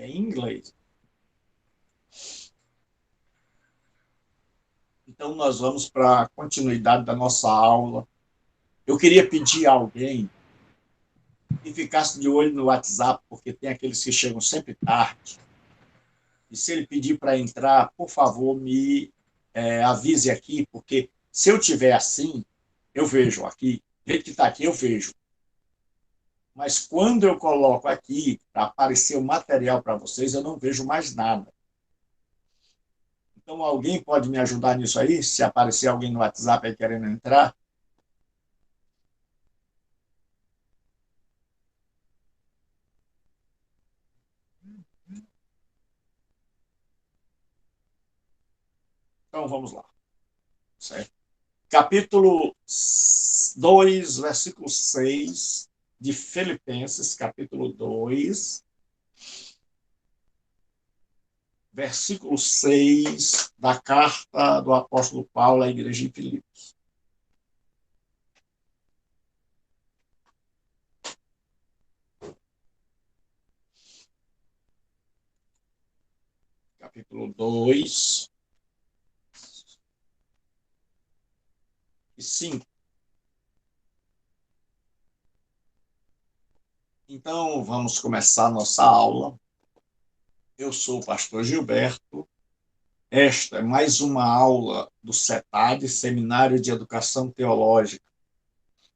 é em inglês. Então, nós vamos para a continuidade da nossa aula. Eu queria pedir a alguém que ficasse de olho no WhatsApp, porque tem aqueles que chegam sempre tarde. E se ele pedir para entrar, por favor, me avise aqui, porque se eu tiver assim, eu vejo aqui. Do jeito que está aqui, eu vejo. Mas quando eu coloco aqui para aparecer o material para vocês, eu não vejo mais nada. Então, alguém pode me ajudar nisso aí? Se aparecer alguém no WhatsApp aí querendo entrar? Então, vamos lá. Certo? Capítulo 2, versículo 6 de Filipenses, capítulo 2, versículo 6 da carta do apóstolo Paulo à igreja de Filipos. Capítulo 2 e 5. Então, vamos começar a nossa aula. Eu sou o pastor Gilberto. Esta é mais uma aula do CETAD, Seminário de Educação Teológica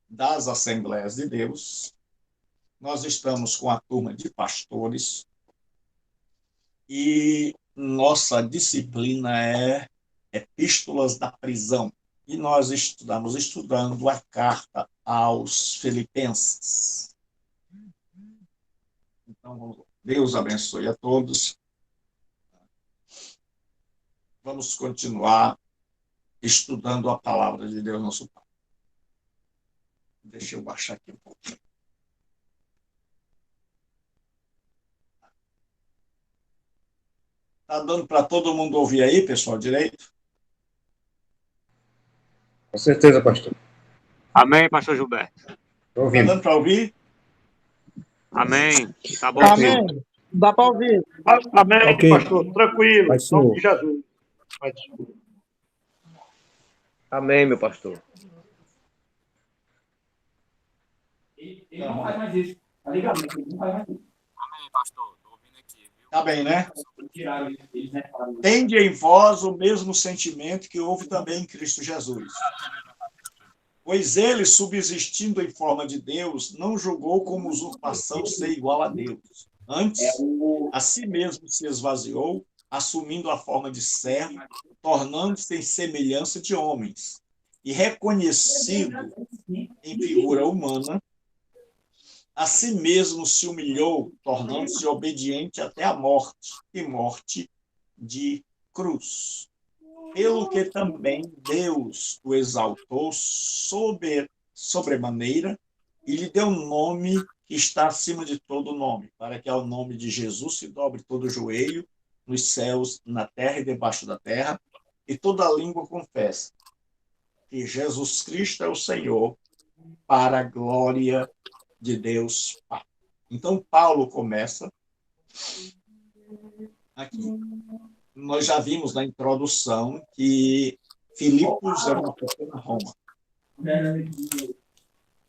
das Assembleias de Deus. Nós estamos com a turma de pastores e nossa disciplina é Epístolas da Prisão. E nós estamos estudando a carta aos Filipenses. Então, Deus abençoe a todos. Vamos continuar estudando a palavra de Deus, nosso Pai. Deixa eu baixar aqui um pouquinho. Está dando para todo mundo ouvir aí, pessoal, direito? Com certeza, pastor. Amém, pastor Gilberto. Estou Está ouvindo. dando para ouvir? Amém. Tá bom, Amém. filho. Dá para ouvir. Amém, Ok. pastor. Tranquilo. Pai Em nome de Senhor. Jesus. Amém, meu pastor. Ele não faz mais isso. Tá ligado? Ele não faz mais isso. Amém, pastor. Tô ouvindo aqui, viu? Está bem, né? Tiraram eles, né? Tende em vós o mesmo sentimento que houve também em Cristo Jesus. Pois ele, subsistindo em forma de Deus, não julgou como usurpação ser igual a Deus. Antes, a si mesmo se esvaziou, assumindo a forma de servo, tornando-se em semelhança de homens. E reconhecido em figura humana, a si mesmo se humilhou, tornando-se obediente até a morte, e morte de cruz. Pelo que também Deus o exaltou sobremaneira e lhe deu um nome que está acima de todo nome, para que ao nome de Jesus se dobre todo o joelho, nos céus, na terra e debaixo da terra, e toda língua confesse que Jesus Cristo é o Senhor, para a glória de Deus Pai. Então, Paulo começa aqui. Nós já vimos na introdução que Filipos era uma pequena Roma.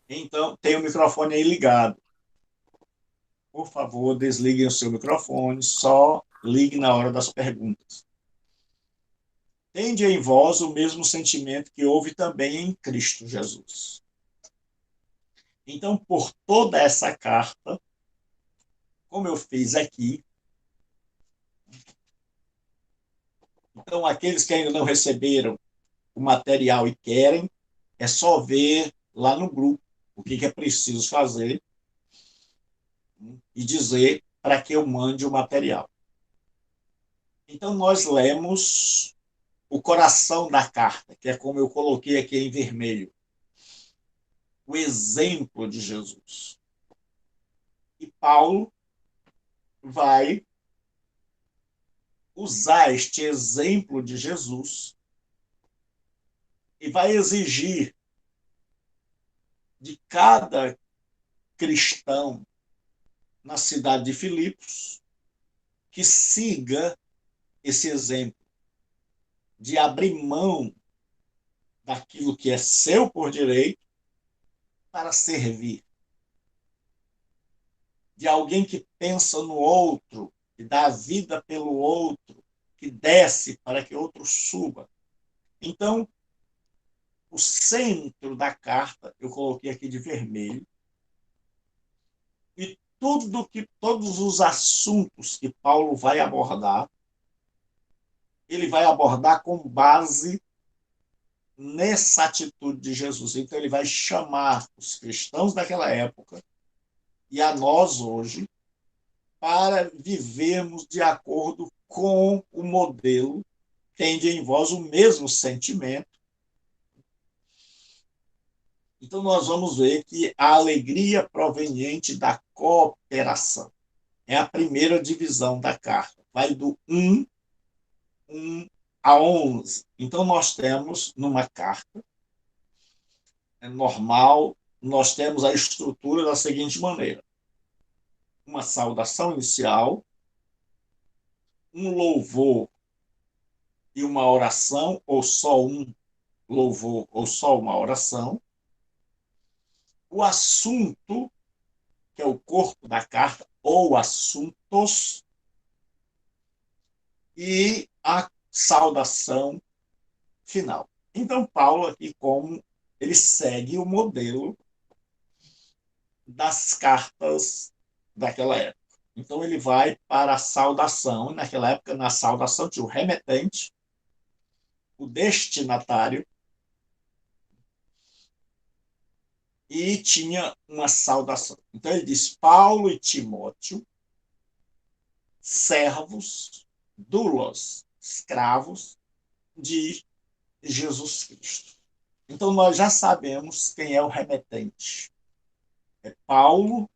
Então, tem o microfone aí ligado. Por favor, desliguem o seu microfone, só ligue na hora das perguntas. Tende em vós o mesmo sentimento que houve também em Cristo Jesus. Então, por toda essa carta, como eu fiz aqui, então, aqueles que ainda não receberam o material e querem, é só ver lá no grupo o que é preciso fazer e dizer para que eu mande o material. Então, nós lemos o coração da carta, que é como eu coloquei aqui em vermelho. O exemplo de Jesus. E Paulo vai usar este exemplo de Jesus e vai exigir de cada cristão na cidade de Filipos que siga esse exemplo de abrir mão daquilo que é seu por direito para servir. De alguém que pensa no outro, que dá a vida pelo outro, que desce para que outro suba. Então, o centro da carta, eu coloquei aqui de vermelho, e todos os assuntos que Paulo vai abordar, ele vai abordar com base nessa atitude de Jesus. Então, ele vai chamar os cristãos daquela época e a nós hoje para vivermos de acordo com o modelo tende em vós o mesmo sentimento. Então, nós vamos ver que a alegria proveniente da cooperação é a primeira divisão da carta. Vai do 1 a 11. Então, nós temos, numa carta normal, nós temos a estrutura da seguinte maneira: uma saudação inicial, um louvor e uma oração, ou só um louvor ou só uma oração, o assunto, que é o corpo da carta, ou assuntos, e a saudação final. Então, Paulo aqui, como ele segue o modelo das cartas daquela época. Então, ele vai para a saudação. Naquela época, na saudação, tinha o remetente, o destinatário, e tinha uma saudação. Então, ele diz: Paulo e Timóteo, servos, doulos, escravos de Jesus Cristo. Então, nós já sabemos quem é o remetente. É Paulo,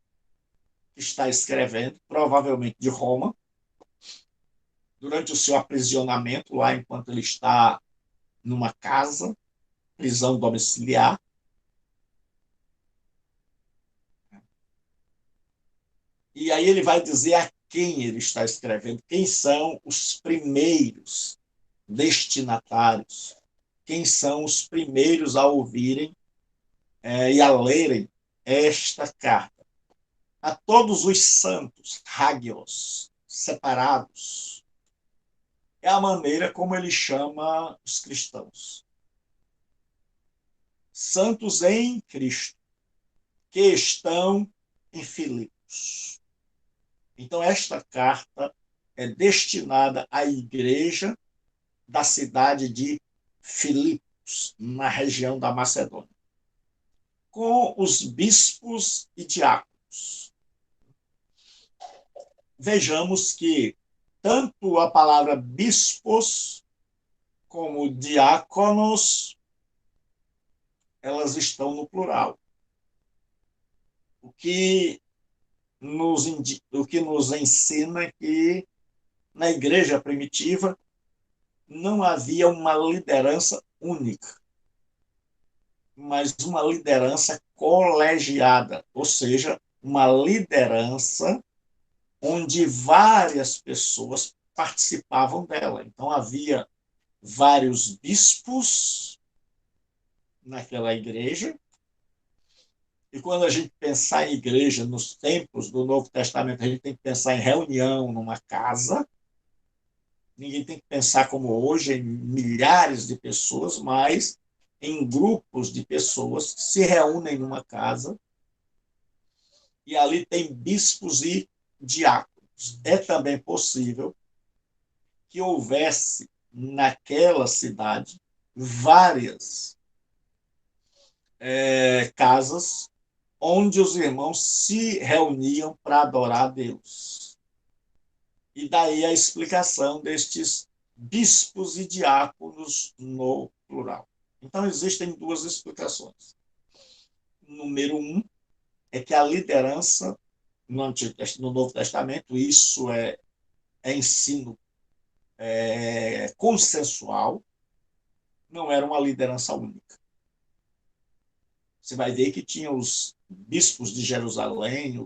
que está escrevendo, provavelmente de Roma, durante o seu aprisionamento, lá enquanto ele está numa casa, prisão domiciliar. E aí ele vai dizer a quem ele está escrevendo, quem são os primeiros destinatários, quem são os primeiros a ouvirem e a lerem esta carta. A todos os santos, hagios, separados, é a maneira como ele chama os cristãos. Santos em Cristo, que estão em Filipos. Então, esta carta é destinada à igreja da cidade de Filipos, na região da Macedônia, com os bispos e diáconos. Vejamos que tanto a palavra bispos como diáconos, elas estão no plural. O que nos ensina que na igreja primitiva não havia uma liderança única, mas uma liderança colegiada, ou seja, uma liderança onde várias pessoas participavam dela. Então, havia vários bispos naquela igreja, e quando a gente pensar em igreja nos tempos do Novo Testamento, a gente tem que pensar em reunião numa casa. Ninguém tem que pensar como hoje em milhares de pessoas, mas em grupos de pessoas que se reúnem numa casa, e ali tem bispos e diáconos. É também possível que houvesse naquela cidade várias casas onde os irmãos se reuniam para adorar a Deus. E daí a explicação destes bispos e diáconos no plural. Então, existem duas explicações. Número 1 é que a liderança no Novo Testamento, isso é ensino consensual, não era uma liderança única. Você vai ver que tinha os bispos de Jerusalém,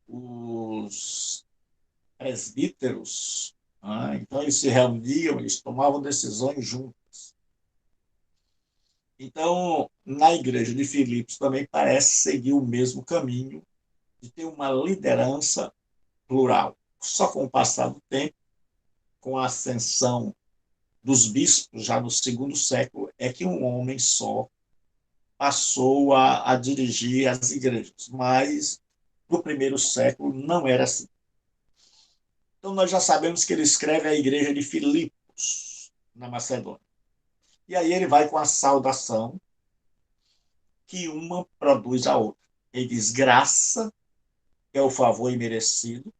os presbíteros. Então, eles se reuniam, eles tomavam decisões juntos. Então, na igreja de Filipos também parece seguir o mesmo caminho de ter uma liderança plural. Só com o passar do tempo, com a ascensão dos bispos, já no segundo século, é que um homem só passou a dirigir as igrejas. Mas, no primeiro século, não era assim. Então, nós já sabemos que ele escreve a igreja de Filipos, na Macedônia. E aí ele vai com a saudação que uma produz a outra. Ele diz graça, que é o favor imerecido,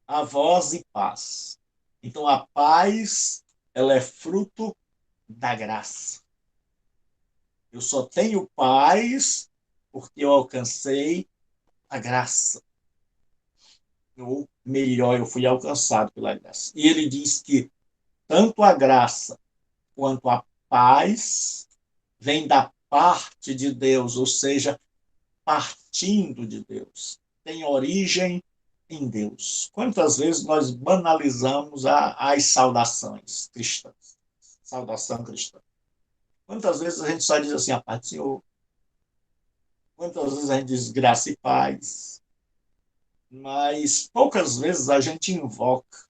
a vós e paz. Então, a paz, ela é fruto da graça. Eu só tenho paz porque eu alcancei a graça. Ou melhor, eu fui alcançado pela graça. E ele diz que tanto a graça quanto a paz vem da parte de Deus, ou seja, partindo de Deus. Tem origem em Deus. Quantas vezes nós banalizamos as saudações cristãs? Saudação cristã. Quantas vezes a gente só diz assim, a paz do Senhor? Quantas vezes a gente diz graça e paz? Mas poucas vezes a gente invoca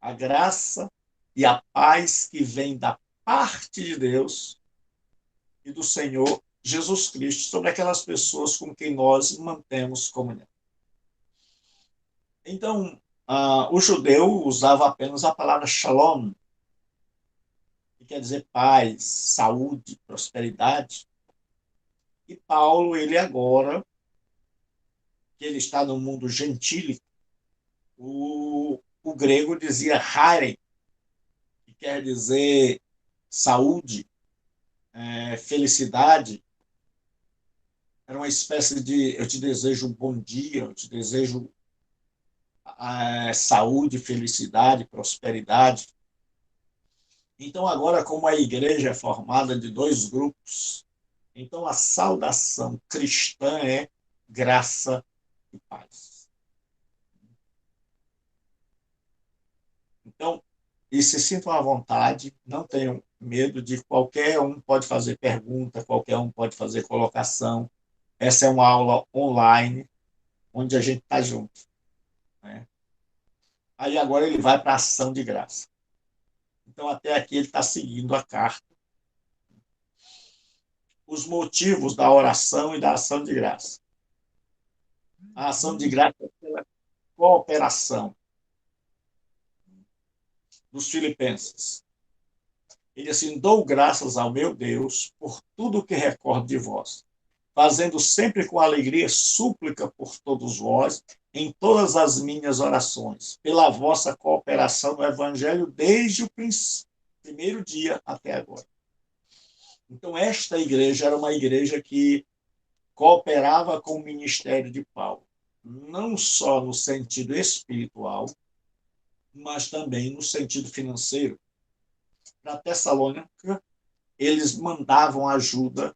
a graça e a paz que vem da parte de Deus e do Senhor Jesus Cristo sobre aquelas pessoas com quem nós mantemos comunhão. Então, o judeu usava apenas a palavra shalom, que quer dizer paz, saúde, prosperidade. E Paulo, ele agora, que ele está no mundo gentílico, o grego dizia haire, que quer dizer saúde, felicidade. Era uma espécie de eu te desejo um bom dia, eu te desejo saúde, felicidade, prosperidade. Então, agora, como a igreja é formada de dois grupos, então a saudação cristã é graça e paz. Então, e se sintam à vontade, não tenham medo de qualquer um pode fazer pergunta, qualquer um pode fazer colocação. Essa é uma aula online, onde a gente está junto. Né? Aí agora ele vai para a ação de graça. Então, até aqui ele está seguindo a carta. Os motivos da oração e da ação de graça. A ação de graça é pela cooperação dos filipenses. Ele assim, dou graças ao meu Deus por tudo que recordo de vós, fazendo sempre com alegria súplica por todos vós, em todas as minhas orações, pela vossa cooperação no Evangelho desde o primeiro dia até agora. Então, esta igreja era uma igreja que cooperava com o ministério de Paulo, não só no sentido espiritual, mas também no sentido financeiro. Para Tessalônica, eles mandavam ajuda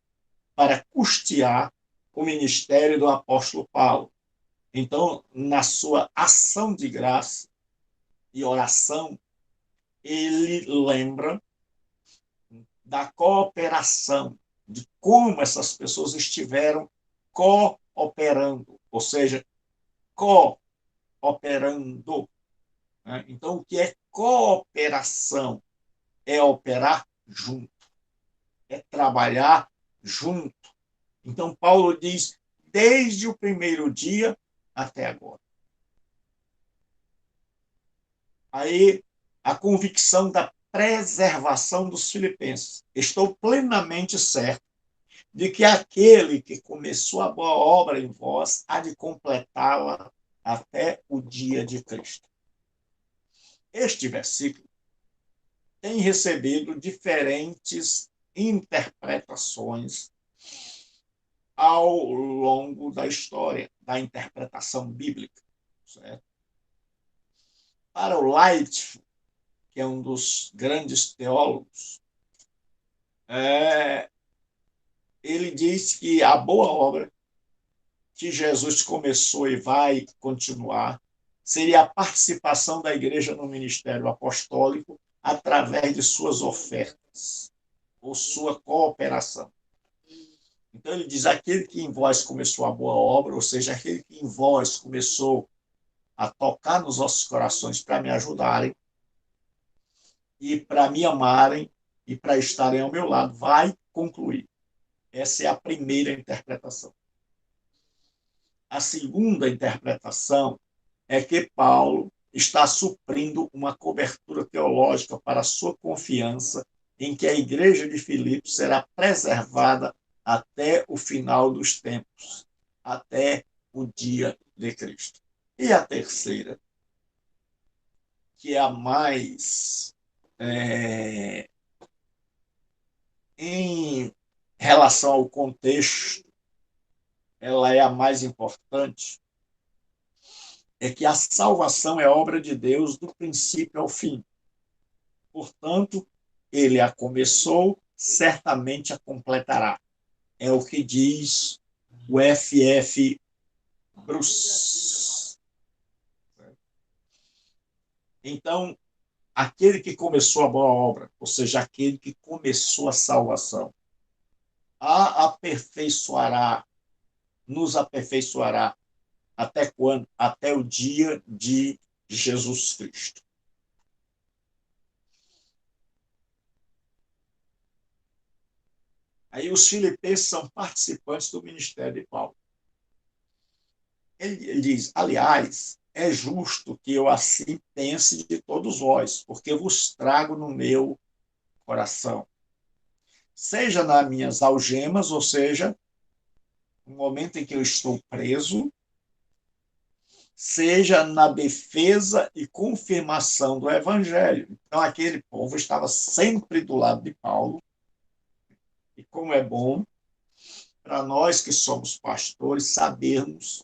para custear o ministério do apóstolo Paulo. Então, na sua ação de graça e oração, ele lembra da cooperação, de como essas pessoas estiveram cooperando, ou seja, cooperando. Né? Então, o que é cooperação? É operar junto, é trabalhar junto. Então, Paulo diz, desde o primeiro dia até agora. Aí, a convicção da preservação dos filipenses. Estou plenamente certo de que aquele que começou a boa obra em vós há de completá-la até o dia de Cristo. Este versículo tem recebido diferentes interpretações ao longo da história, da interpretação bíblica. Certo? Para o Lightfoot, que é um dos grandes teólogos, ele diz que a boa obra que Jesus começou e vai continuar seria a participação da igreja no ministério apostólico através de suas ofertas ou sua cooperação. Então ele diz, aquele que em vós começou a boa obra, ou seja, aquele que em vós começou a tocar nos vossos corações para me ajudarem e para me amarem e para estarem ao meu lado, vai concluir. Essa é a primeira interpretação. A segunda interpretação é que Paulo está suprindo uma cobertura teológica para a sua confiança em que a igreja de Filipos será preservada até o final dos tempos, até o dia de Cristo. E a terceira, que é a mais em relação ao contexto, ela é a mais importante, é que a salvação é obra de Deus do princípio ao fim. Portanto, ele a começou, certamente a completará. É o que diz o F.F. Bruce. Então, aquele que começou a boa obra, ou seja, aquele que começou a salvação, a aperfeiçoará, nos aperfeiçoará até quando? Até o dia de Jesus Cristo. Aí os filipenses são participantes do ministério de Paulo. Ele diz, aliás, é justo que eu assim pense de todos vós, porque vos trago no meu coração. Seja nas minhas algemas, ou seja, no momento em que eu estou preso, seja na defesa e confirmação do evangelho. Então, aquele povo estava sempre do lado de Paulo. E como é bom para nós que somos pastores sabermos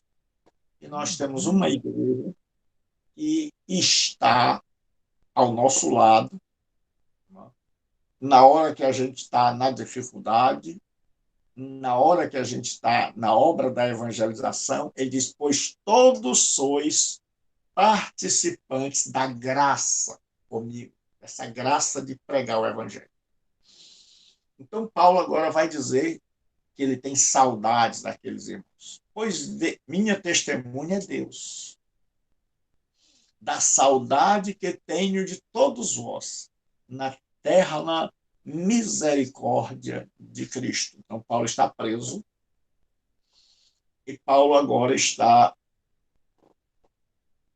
que nós temos uma igreja que está ao nosso lado na hora que a gente está na dificuldade, na hora que a gente está na obra da evangelização. Ele diz, pois todos sois participantes da graça comigo, essa graça de pregar o evangelho. Então, Paulo agora vai dizer que ele tem saudades daqueles irmãos. Pois minha testemunha é Deus, da saudade que tenho de todos vós, na terra, misericórdia de Cristo. Então, Paulo está preso e Paulo agora está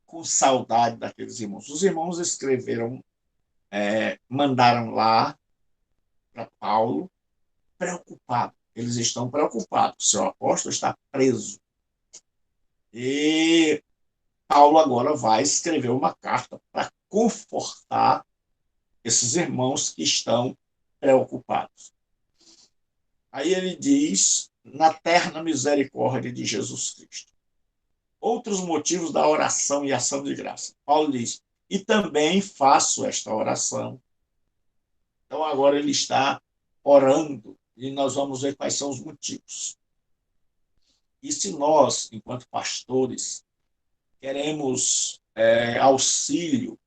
com saudade daqueles irmãos. Os irmãos escreveram, mandaram lá para Paulo, preocupado. Eles estão preocupados. O seu apóstolo está preso. E Paulo agora vai escrever uma carta para confortar esses irmãos que estão preocupados. Aí ele diz, na terna misericórdia de Jesus Cristo. Outros motivos da oração e ação de graça. Paulo diz, e também faço esta oração. Então agora ele está orando e nós vamos ver quais são os motivos. E se nós, enquanto pastores, queremos auxílio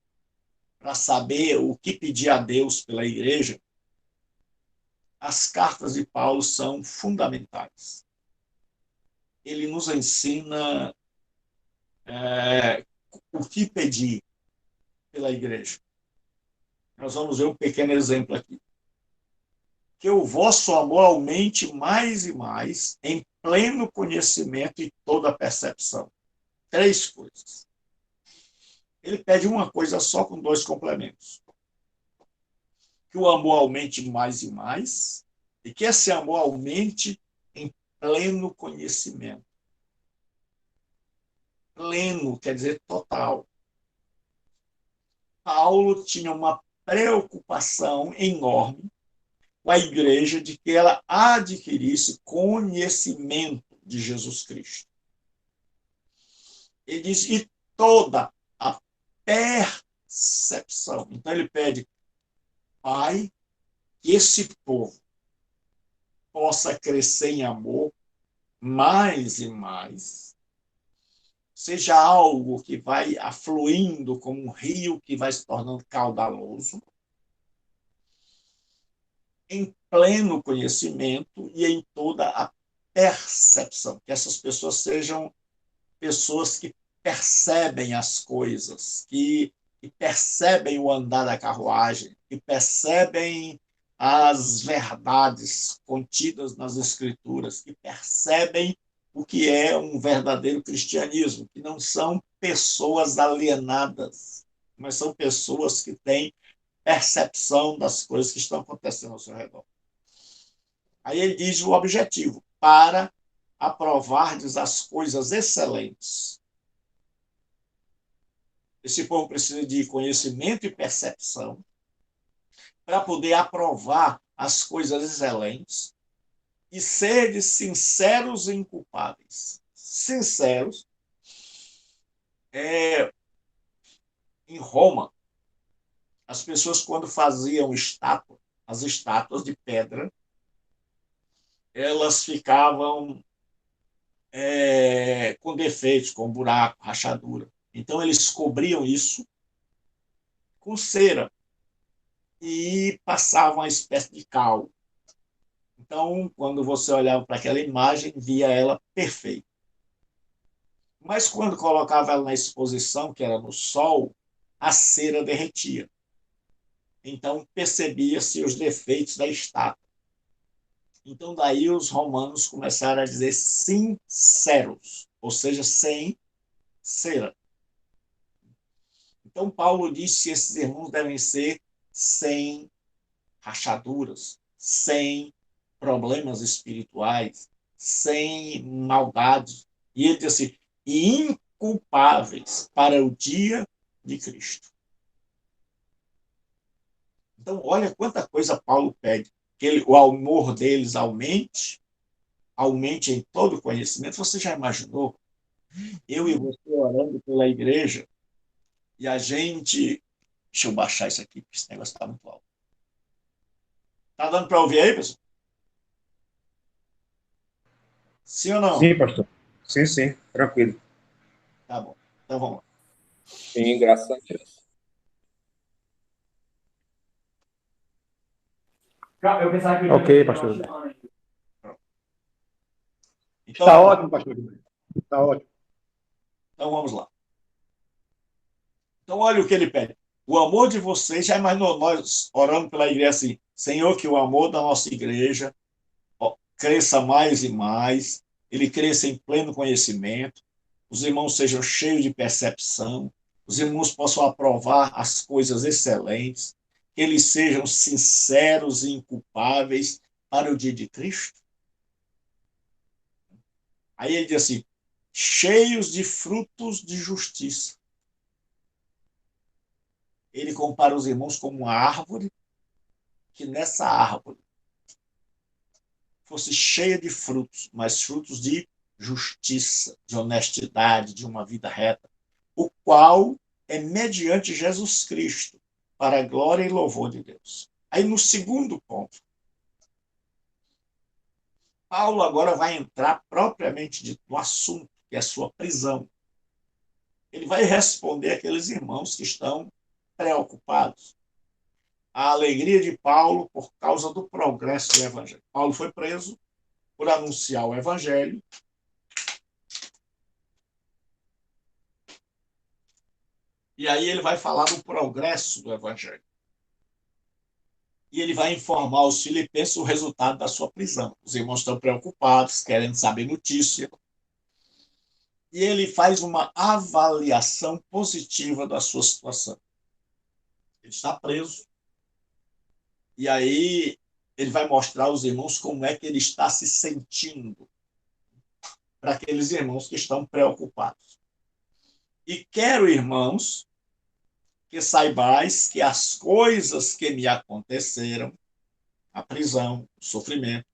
para saber o que pedir a Deus pela igreja, as cartas de Paulo são fundamentais. Ele nos ensina o que pedir pela igreja. Nós vamos ver um pequeno exemplo aqui. Que o vosso amor aumente mais e mais em pleno conhecimento e toda percepção. 3 coisas. Ele pede uma coisa só com 2 complementos. Que o amor aumente mais e mais e que esse amor aumente em pleno conhecimento. Pleno quer dizer total. Paulo tinha uma preocupação enorme com a igreja de que ela adquirisse conhecimento de Jesus Cristo. Ele diz, e toda a percepção. Então ele pede, Pai, que esse povo possa crescer em amor mais e mais, seja algo que vai afluindo como um rio que vai se tornando caudaloso, em pleno conhecimento e em toda a percepção. Que essas pessoas sejam pessoas que percebem as coisas, que percebem o andar da carruagem, que percebem as verdades contidas nas Escrituras, que percebem o que é um verdadeiro cristianismo, que não são pessoas alienadas, mas são pessoas que têm percepção das coisas que estão acontecendo ao seu redor. Aí ele diz o objetivo: para aprovardes as coisas excelentes. Esse povo precisa de conhecimento e percepção para poder aprovar as coisas excelentes e ser sinceros e inculpáveis. Sinceros, em Roma, as pessoas, quando faziam estátua, as estátuas de pedra, elas ficavam com defeitos, com buraco, rachadura. Então, eles cobriam isso com cera e passavam uma espécie de cal. Então, quando você olhava para aquela imagem, via ela perfeita. Mas quando colocava ela na exposição, que era no sol, a cera derretia. Então, percebia-se os defeitos da estátua. Então, daí os romanos começaram a dizer sinceros, ou seja, sem cera. Então, Paulo disse que esses irmãos devem ser sem rachaduras, sem problemas espirituais, sem maldade. E ele diz assim, inculpáveis para o dia de Cristo. Então, olha quanta coisa Paulo pede. Que o amor deles aumente em todo o conhecimento. Você já imaginou? Eu e você orando pela igreja e a gente... Deixa eu baixar isso aqui, porque esse negócio está muito alto. Está dando para ouvir aí, pessoal? Sim ou não? Sim, pastor. Sim, sim, tranquilo. Tá bom. Então vamos lá. Sim, graças a Deus. Eu pensava que Ok, pastor. Então, Está ótimo, pastor. Está ótimo. então vamos lá. Então olha o que ele pede. O amor de vocês, já imaginou nós orando pela igreja assim, Senhor, que o amor da nossa igreja cresça mais e mais, ele cresça em pleno conhecimento, os irmãos sejam cheios de percepção, os irmãos possam aprovar as coisas excelentes, que eles sejam sinceros e inculpáveis para o dia de Cristo. Aí ele diz assim, cheios de frutos de justiça. Ele compara os irmãos como uma árvore, que nessa árvore fosse cheia de frutos, mas frutos de justiça, de honestidade, de uma vida reta, o qual é mediante Jesus Cristo, para a glória e louvor de Deus. Aí no segundo ponto, Paulo agora vai entrar propriamente dito no assunto, que é a sua prisão. Ele vai responder àqueles irmãos que estão preocupados. A alegria de Paulo por causa do progresso do evangelho. Paulo foi preso por anunciar o evangelho. E aí ele vai falar do progresso do evangelho. E ele vai informar os filipenses o resultado da sua prisão. Os irmãos estão preocupados, querendo saber notícia. E ele faz uma avaliação positiva da sua situação. Ele está preso. E aí ele vai mostrar aos irmãos como é que ele está se sentindo para aqueles irmãos que estão preocupados. E quero, irmãos, que saibais que as coisas que me aconteceram, a prisão, o sofrimento,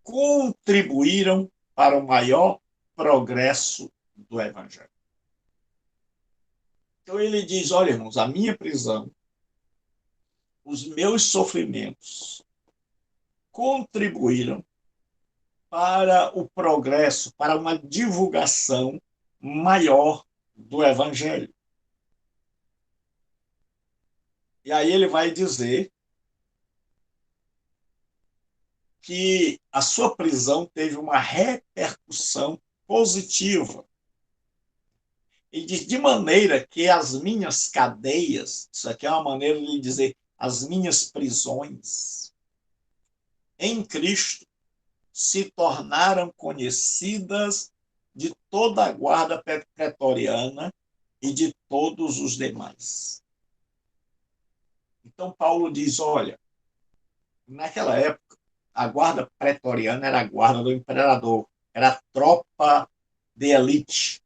contribuíram para o maior progresso do Evangelho. Então ele diz, olha, irmãos, a minha prisão, os meus sofrimentos contribuíram para o progresso, para uma divulgação maior do Evangelho. E aí ele vai dizer que a sua prisão teve uma repercussão positiva. E de maneira que as minhas cadeias, isso aqui é uma maneira de dizer, as minhas prisões em Cristo se tornaram conhecidas de toda a guarda pretoriana e de todos os demais. Então, Paulo diz, olha, naquela época, a guarda pretoriana era a guarda do imperador, era a tropa de elite.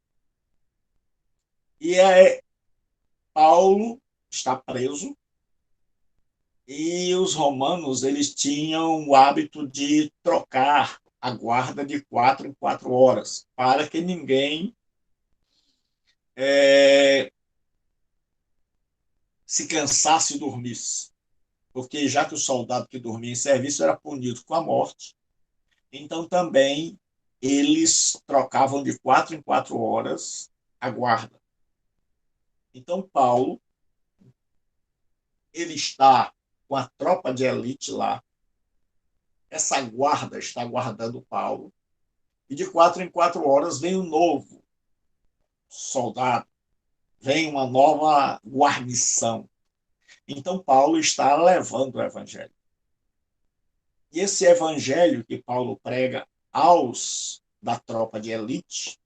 E Paulo está preso, e os romanos eles tinham o hábito de trocar a guarda de 4 em 4 horas, para que ninguém se cansasse e dormisse. Porque já que o soldado que dormia em serviço era punido com a morte, então também eles trocavam de 4 em 4 horas a guarda. Então Paulo, ele está com a tropa de elite lá, essa guarda está guardando Paulo, e de 4 em 4 horas vem um novo soldado, vem uma nova guarnição. Então Paulo está levando o evangelho. E esse evangelho que Paulo prega aos da tropa de elite,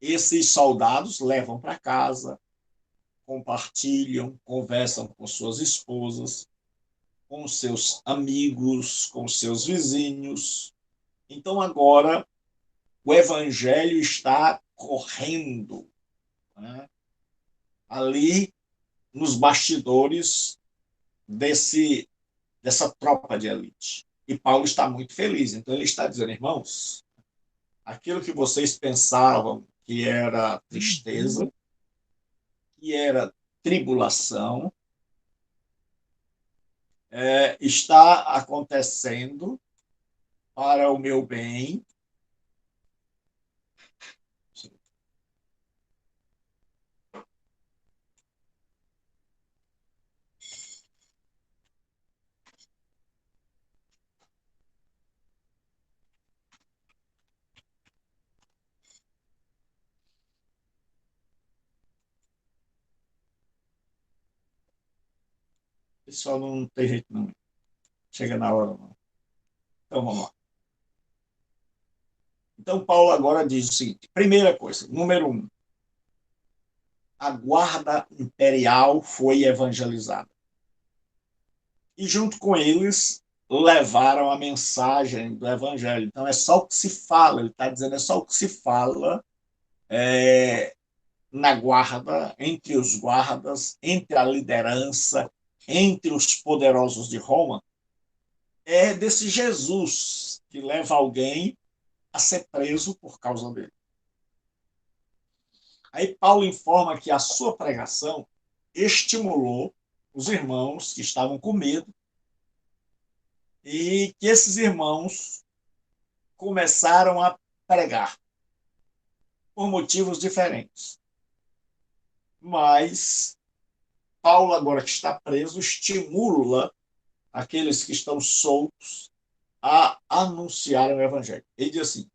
esses soldados levam para casa, compartilham, conversam com suas esposas, com seus amigos, com seus vizinhos. Então agora o evangelho está correndo, né, ali nos bastidores dessa tropa de elite. E Paulo está muito feliz. Então ele está dizendo, irmãos, aquilo que vocês pensavam que era tristeza, que era tribulação, está acontecendo para o meu bem. Pessoal, não tem jeito não. Chega na hora não. Então vamos lá. Então Paulo agora diz o seguinte, primeira coisa, número 1, a guarda imperial foi evangelizada. E junto com eles levaram a mensagem do evangelho. Então é só o que se fala, ele está dizendo, é só o que se fala na guarda, entre os guardas, entre a liderança, entre os poderosos de Roma, é desse Jesus que leva alguém a ser preso por causa dele. Aí Paulo informa que a sua pregação estimulou os irmãos que estavam com medo e que esses irmãos começaram a pregar por motivos diferentes. Mas Paulo, agora que está preso, estimula aqueles que estão soltos a anunciarem o evangelho. Ele diz assim,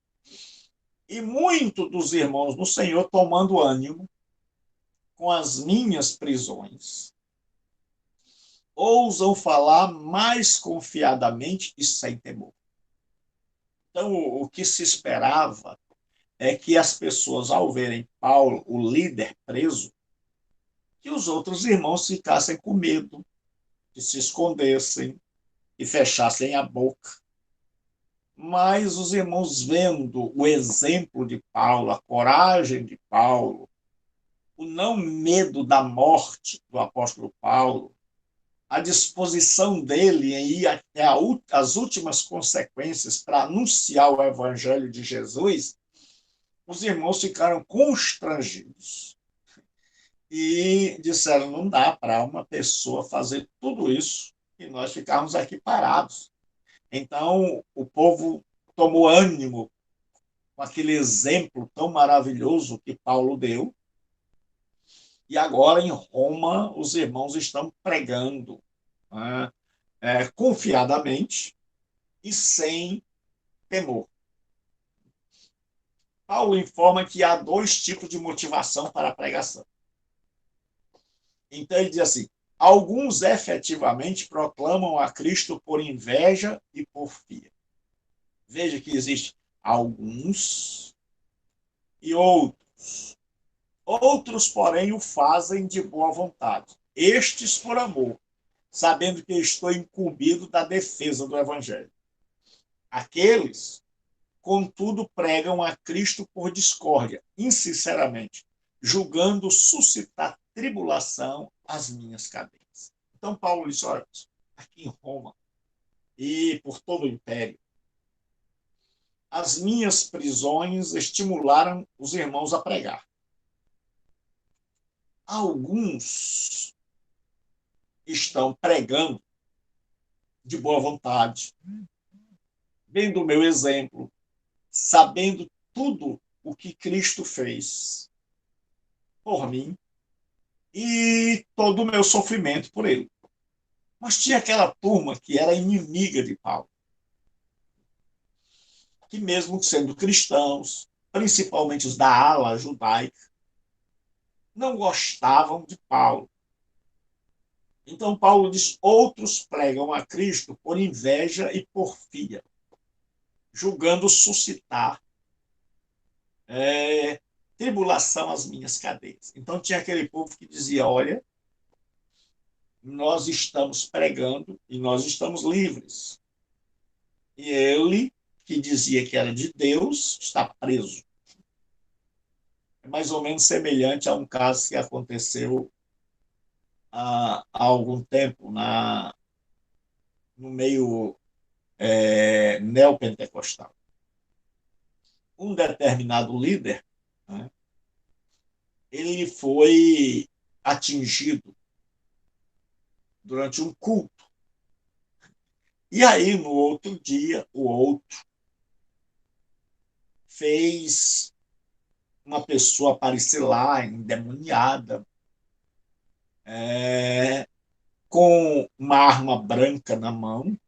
e muitos dos irmãos no Senhor, tomando ânimo com as minhas prisões, ousam falar mais confiadamente e sem temor. Então, o que se esperava é que as pessoas, ao verem Paulo, o líder, preso, que os outros irmãos ficassem com medo, que se escondessem e fechassem a boca. Mas os irmãos, vendo o exemplo de Paulo, a coragem de Paulo, o não medo da morte do apóstolo Paulo, a disposição dele em ir até as últimas consequências para anunciar o evangelho de Jesus, os irmãos ficaram constrangidos e disseram, não dá para uma pessoa fazer tudo isso e nós ficarmos aqui parados. Então, o povo tomou ânimo com aquele exemplo tão maravilhoso que Paulo deu. E agora, em Roma, os irmãos estão pregando, né, confiadamente e sem temor. Paulo informa que há dois tipos de motivação para a pregação. Então, ele diz assim: alguns efetivamente proclamam a Cristo por inveja e porfia. Veja que existe alguns e outros. Outros, porém, o fazem de boa vontade. Estes por amor, sabendo que estou incumbido da defesa do Evangelho. Aqueles, contudo, pregam a Cristo por discórdia, insinceramente, julgando suscitar tribulação às minhas cadeias. Então, Paulo disse: olha, aqui em Roma e por todo o império, as minhas prisões estimularam os irmãos a pregar. Alguns estão pregando de boa vontade, vendo o meu exemplo, sabendo tudo o que Cristo fez por mim e todo o meu sofrimento por ele. Mas tinha aquela turma que era inimiga de Paulo, que mesmo sendo cristãos, principalmente os da ala judaica, não gostavam de Paulo. Então Paulo diz: outros pregam a Cristo por inveja e porfia, julgando suscitar tribulação às minhas cadeias. Então tinha aquele povo que dizia: olha, nós estamos pregando e nós estamos livres. E ele, que dizia que era de Deus, está preso. É mais ou menos semelhante a um caso que aconteceu há algum tempo no meio neopentecostal. Um determinado líder, né, ele foi atingido durante um culto. E aí, no outro dia, o outro fez uma pessoa aparecer lá, endemoniada, com uma arma branca na mão,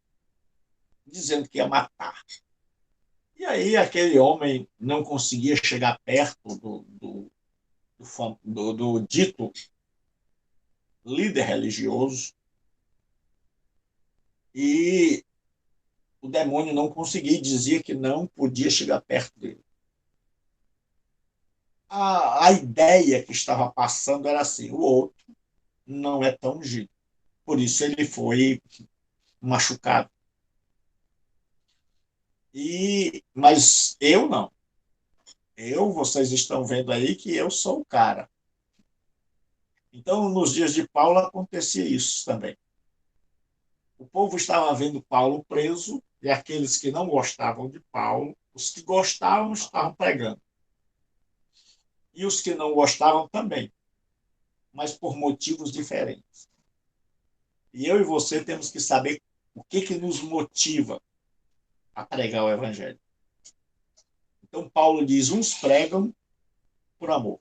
dizendo que ia matar. E aí aquele homem não conseguia chegar perto do dito líder religioso, e o demônio não conseguia, dizia que não podia chegar perto dele. A ideia que estava passando era assim: o outro não é tão ungido, por isso ele foi machucado. Mas eu não. Vocês estão vendo aí que eu sou o cara. Então, nos dias de Paulo, acontecia isso também. O povo estava vendo Paulo preso, e aqueles que não gostavam de Paulo, os que gostavam estavam pregando. E os que não gostavam também, mas por motivos diferentes. E eu e você temos que saber o que nos motiva a pregar o Evangelho. Então, Paulo diz: uns pregam por amor.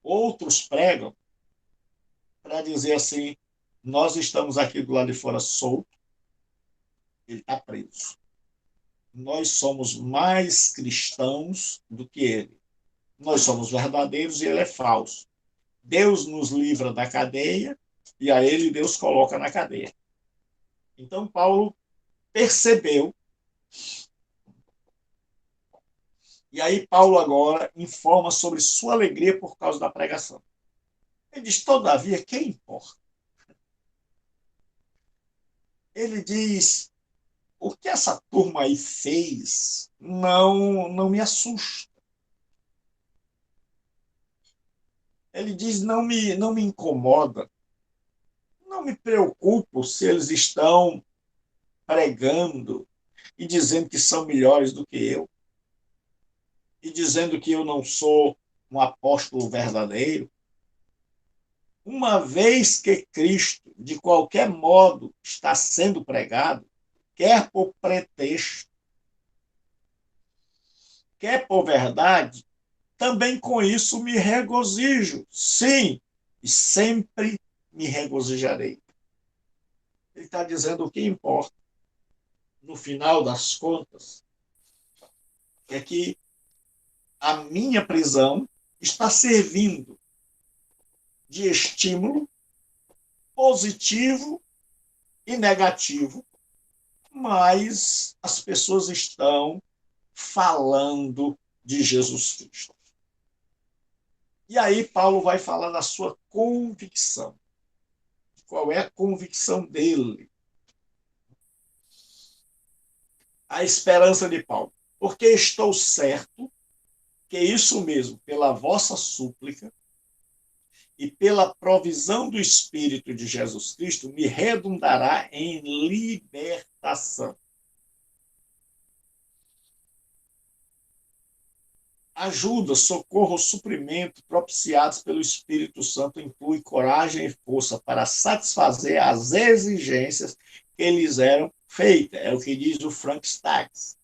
Outros pregam para dizer assim: nós estamos aqui do lado de fora solto, ele está preso. Nós somos mais cristãos do que ele. Nós somos verdadeiros e ele é falso. Deus nos livra da cadeia e a ele Deus coloca na cadeia. Então, Paulo percebeu. E aí Paulo agora informa sobre sua alegria por causa da pregação. Ele diz: todavia, quem importa? Ele diz: o que essa turma aí fez não me assusta. Ele diz: não me incomoda. Não me preocupo se eles estão pregando e dizendo que são melhores do que eu, e dizendo que eu não sou um apóstolo verdadeiro. Uma vez que Cristo, de qualquer modo, está sendo pregado, quer por pretexto, quer por verdade, também com isso me regozijo. Sim, e sempre me regozijarei. Ele está dizendo o que importa, no final das contas, é que a minha prisão está servindo de estímulo positivo e negativo, mas as pessoas estão falando de Jesus Cristo. E aí Paulo vai falar da sua convicção. Qual é a convicção dele? A esperança de Paulo. Porque estou certo que isso mesmo, pela vossa súplica e pela provisão do Espírito de Jesus Cristo, me redundará em libertação. Ajuda, socorro, suprimento propiciados pelo Espírito Santo inclui coragem e força para satisfazer as exigências que lhes eram feitas. É o que diz o Frank Staggs.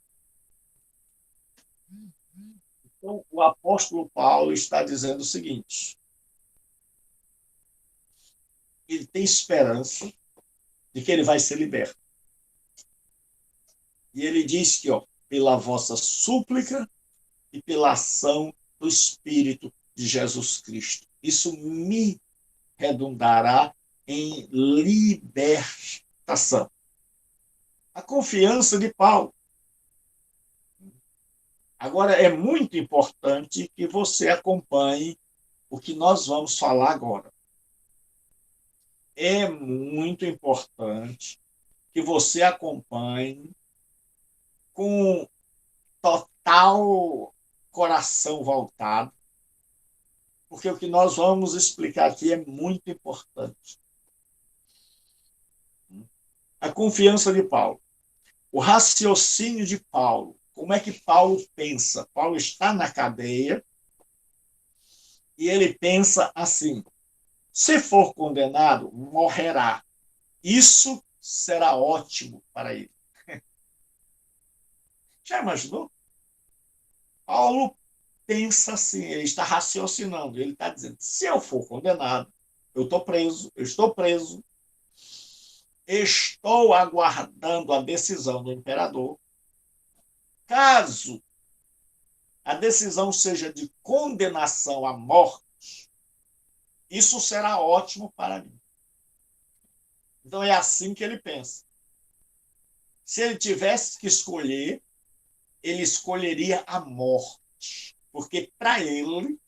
Então, o apóstolo Paulo está dizendo o seguinte: ele tem esperança de que ele vai ser liberto. E ele diz que, pela vossa súplica e pela ação do Espírito de Jesus Cristo, isso me redundará em libertação. A confiança de Paulo. Agora, é muito importante que você acompanhe o que nós vamos falar agora. É muito importante que você acompanhe com total coração voltado, porque o que nós vamos explicar aqui é muito importante. A confiança de Paulo. O raciocínio de Paulo. Como é que Paulo pensa? Paulo está na cadeia e ele pensa assim: se for condenado, morrerá. Isso será ótimo para ele. Já imaginou? Paulo pensa assim, ele está raciocinando, ele está dizendo: se eu for condenado, eu estou preso, estou aguardando a decisão do imperador. Caso a decisão seja de condenação à morte, isso será ótimo para mim. Então é assim que ele pensa. Se ele tivesse que escolher, ele escolheria a morte, porque para ele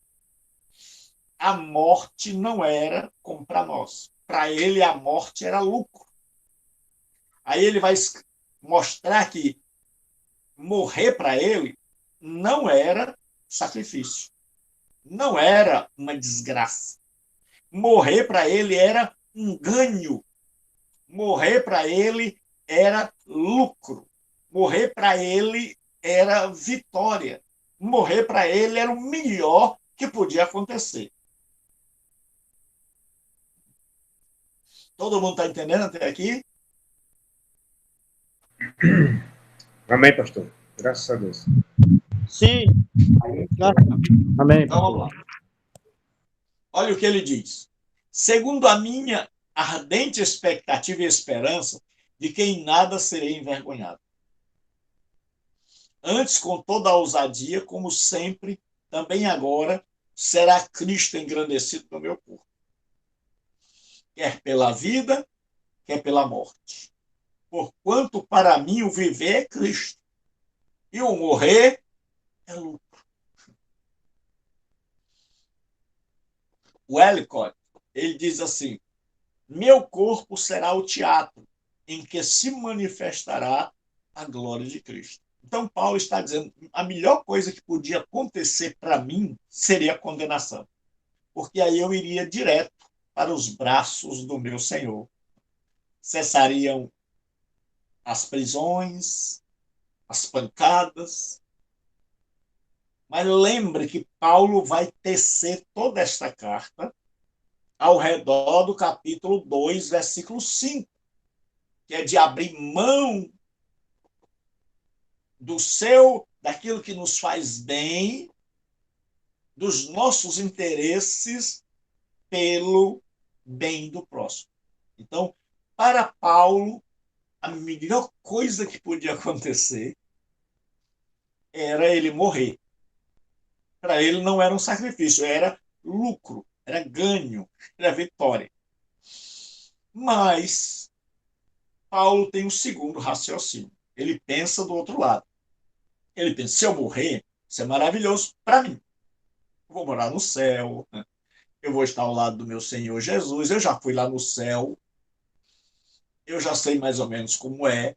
a morte não era como para nós. Para ele a morte era lucro. Aí ele vai mostrar que morrer para ele não era sacrifício, não era uma desgraça. Morrer para ele era um ganho. Morrer para ele era lucro. Morrer para ele era vitória. Morrer para ele era o melhor que podia acontecer. Todo mundo está entendendo até aqui? Amém, pastor. Graças a Deus. Sim. Amém. Então vamos lá. Olha o que ele diz. Segundo a minha ardente expectativa e esperança de que em nada serei envergonhado. Antes, com toda a ousadia, como sempre, também agora, será Cristo engrandecido no meu corpo. Quer pela vida, quer pela morte. Porquanto para mim o viver é Cristo e o morrer é lucro. O Ellicott, ele diz assim: meu corpo será o teatro em que se manifestará a glória de Cristo. Então, Paulo está dizendo: a melhor coisa que podia acontecer para mim seria a condenação, porque aí eu iria direto para os braços do meu Senhor. Cessariam as prisões, as pancadas. Mas lembre que Paulo vai tecer toda esta carta ao redor do capítulo 2, versículo 5, que é de abrir mão daquilo que nos faz bem, dos nossos interesses pelo bem do próximo. Então, para Paulo, a melhor coisa que podia acontecer era ele morrer. Para ele não era um sacrifício, era lucro, era ganho, era vitória. Mas Paulo tem um segundo raciocínio. Ele pensa do outro lado. Ele pensa, se eu morrer, isso é maravilhoso para mim. Eu vou morar no céu, eu vou estar ao lado do meu Senhor Jesus, eu já fui lá no céu, eu já sei mais ou menos como é,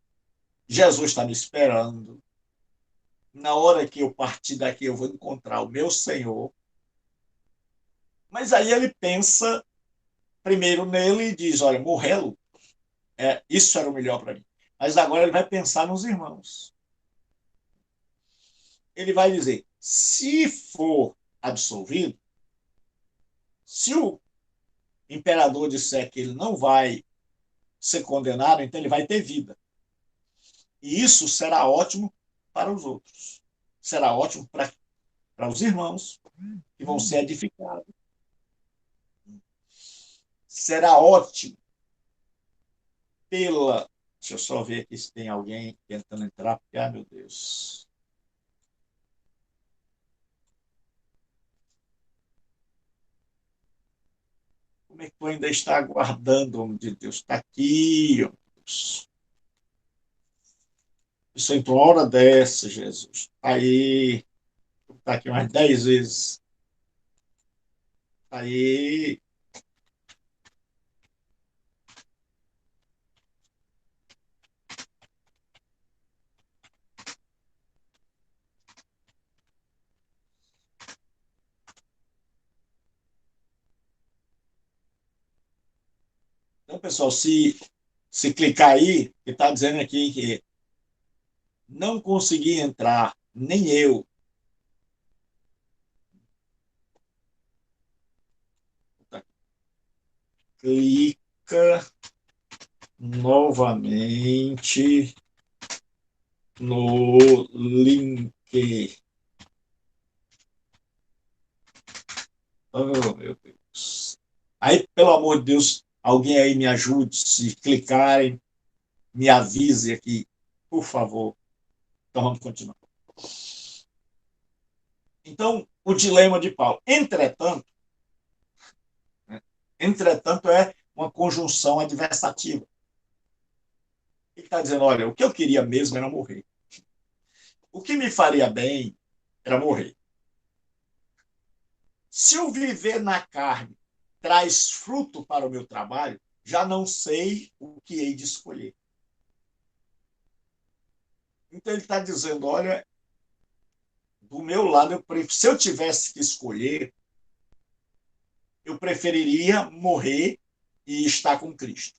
Jesus está me esperando. Na hora que eu partir daqui, eu vou encontrar o meu Senhor. Mas aí ele pensa primeiro nele e diz, olha, morrer, isso era o melhor para mim. Mas agora ele vai pensar nos irmãos. Ele vai dizer, se for absolvido, se o imperador disser que ele não vai ser condenado, então ele vai ter vida. E isso será ótimo para os outros. Será ótimo para os irmãos que vão ser edificados. Será ótimo pela... Deixa eu só ver aqui se tem alguém tentando entrar, porque, meu Deus. Como é que tu ainda está aguardando, homem de Deus? Está aqui, ó Deus. Isso entrou uma hora dessa, Jesus. Aí, está aqui umas 10 vezes. Aí, então, pessoal, se clicar aí, que está dizendo aqui que não consegui entrar, nem eu. Clica novamente no link. Oh, meu Deus. Aí, pelo amor de Deus, alguém aí me ajude. Se clicarem, me avise aqui, por favor. Então, vamos continuar. Então, o dilema de Paulo. Entretanto é uma conjunção adversativa. Ele está dizendo, olha, o que eu queria mesmo era morrer. O que me faria bem era morrer. Se eu viver na carne traz fruto para o meu trabalho, já não sei o que hei de escolher. Então ele está dizendo, olha, do meu lado, se eu tivesse que escolher, eu preferiria morrer e estar com Cristo.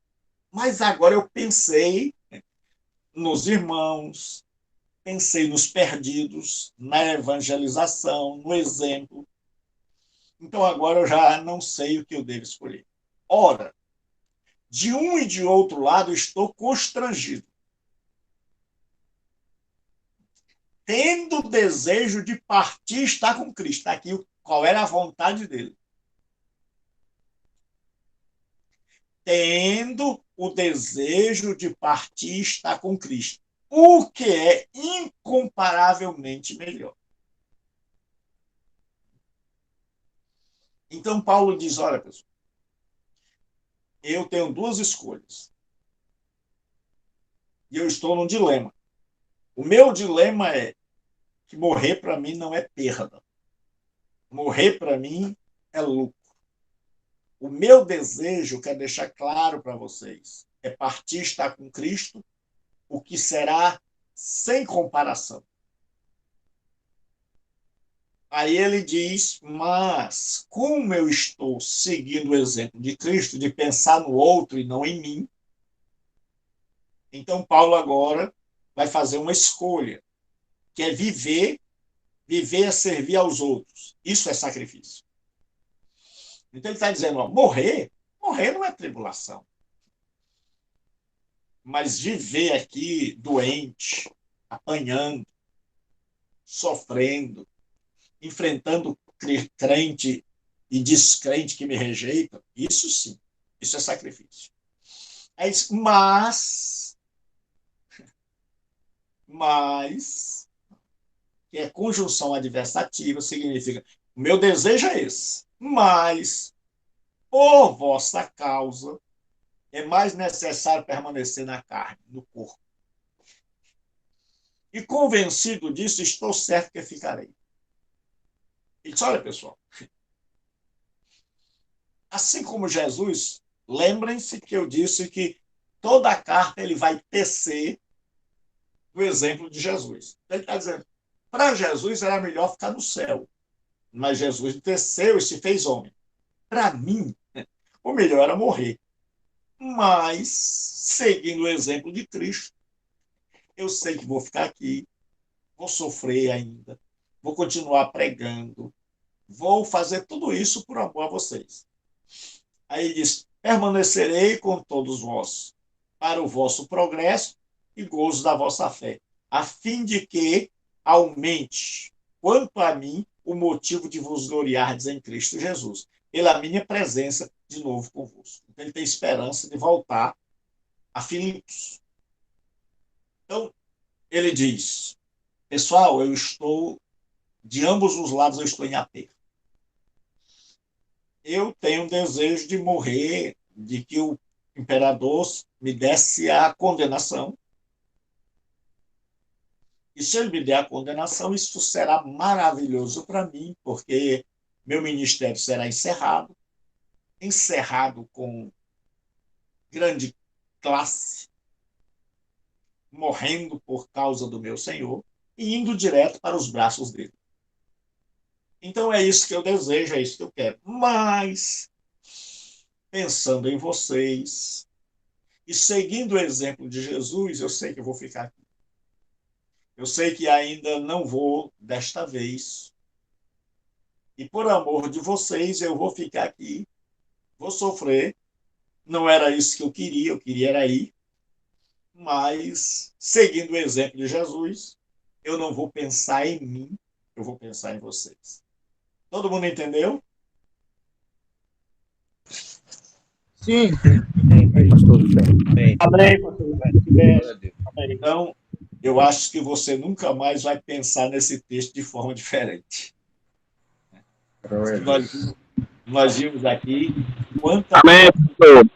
Mas agora eu pensei nos irmãos, pensei nos perdidos, na evangelização, no exemplo. Então agora eu já não sei o que eu devo escolher. Ora, de um e de outro lado estou constrangido, tendo o desejo de partir e estar com Cristo. Está aqui qual era a vontade dele. Tendo o desejo de partir e estar com Cristo, o que é incomparavelmente melhor. Então Paulo diz, olha, pessoal, eu tenho duas escolhas. E eu estou num dilema. O meu dilema é que morrer para mim não é perda. Morrer para mim é lucro. O meu desejo, quero deixar claro para vocês, é partir e estar com Cristo, o que será sem comparação. Aí ele diz, mas como eu estou seguindo o exemplo de Cristo, de pensar no outro e não em mim, então Paulo agora vai fazer uma escolha, que é viver é servir aos outros. Isso é sacrifício. Então ele está dizendo, ó, morrer não é tribulação. Mas viver aqui doente, apanhando, sofrendo, enfrentando crente e descrente que me rejeita, isso sim, isso é sacrifício. É isso, mas, que é conjunção adversativa, significa, o meu desejo é esse, mas, por vossa causa, é mais necessário permanecer na carne, no corpo. E convencido disso, estou certo que ficarei. E disse, olha, pessoal, assim como Jesus, lembrem-se que eu disse que toda a carta ele vai tecer do exemplo de Jesus. Ele está dizendo, para Jesus era melhor ficar no céu, mas Jesus desceu e se fez homem. Para mim, o melhor era morrer. Mas, seguindo o exemplo de Cristo, eu sei que vou ficar aqui, vou sofrer ainda, vou continuar pregando, vou fazer tudo isso por amor a vocês. Aí ele diz, permanecerei com todos vós, para o vosso progresso e gozo da vossa fé, a fim de que aumente, quanto a mim, o motivo de vos gloriardes em Cristo Jesus, pela minha presença de novo convosco. Então, ele tem esperança de voltar a Filipos. Então, ele diz, pessoal, eu estou, de ambos os lados eu estou em aperto. Eu tenho um desejo de morrer, de que o imperador me desse a condenação. E se ele me der a condenação, isso será maravilhoso para mim, porque meu ministério será encerrado com grande classe, morrendo por causa do meu Senhor e indo direto para os braços dele. Então é isso que eu desejo, é isso que eu quero. Mas, pensando em vocês e seguindo o exemplo de Jesus, eu sei que eu vou ficar aqui. Eu sei que ainda não vou desta vez. E por amor de vocês, eu vou ficar aqui, vou sofrer. Não era isso que eu queria era ir. Mas, seguindo o exemplo de Jesus, eu não vou pensar em mim, eu vou pensar em vocês. Todo mundo entendeu? Sim. Pastor Gilberto. Amém, pastor Gilberto. Amém. Então, eu acho que você nunca mais vai pensar nesse texto de forma diferente. Nós vimos aqui quanta, Amém, pastor.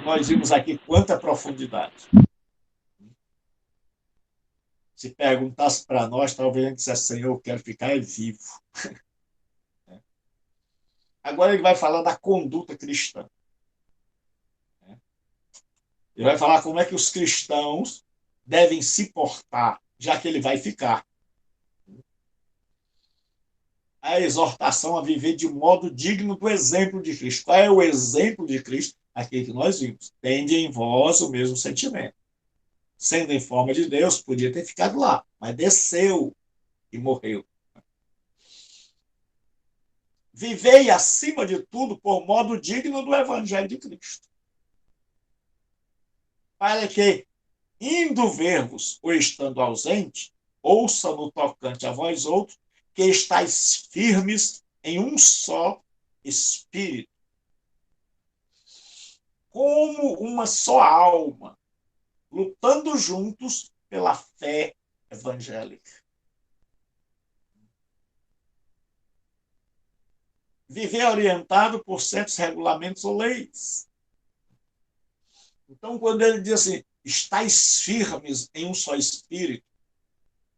nós vimos aqui quanta profundidade. Se perguntasse para nós, talvez a gente dissesse, Senhor, eu quero ficar vivo. Agora ele vai falar da conduta cristã. Ele vai falar como é que os cristãos devem se portar, já que ele vai ficar. A exortação a viver de modo digno do exemplo de Cristo. Qual é o exemplo de Cristo? Aquele que nós vimos. Tende em vós o mesmo sentimento. Sendo em forma de Deus, podia ter ficado lá, mas desceu e morreu. Vivei, acima de tudo, por modo digno do Evangelho de Cristo. Para que, indo ver-vos ou estando ausente, ouça no tocante a vós outros, que estáis firmes em um só espírito, como uma só alma, lutando juntos pela fé evangélica. Viver orientado por certos regulamentos ou leis. Então, quando ele diz assim, estáis firmes em um só espírito,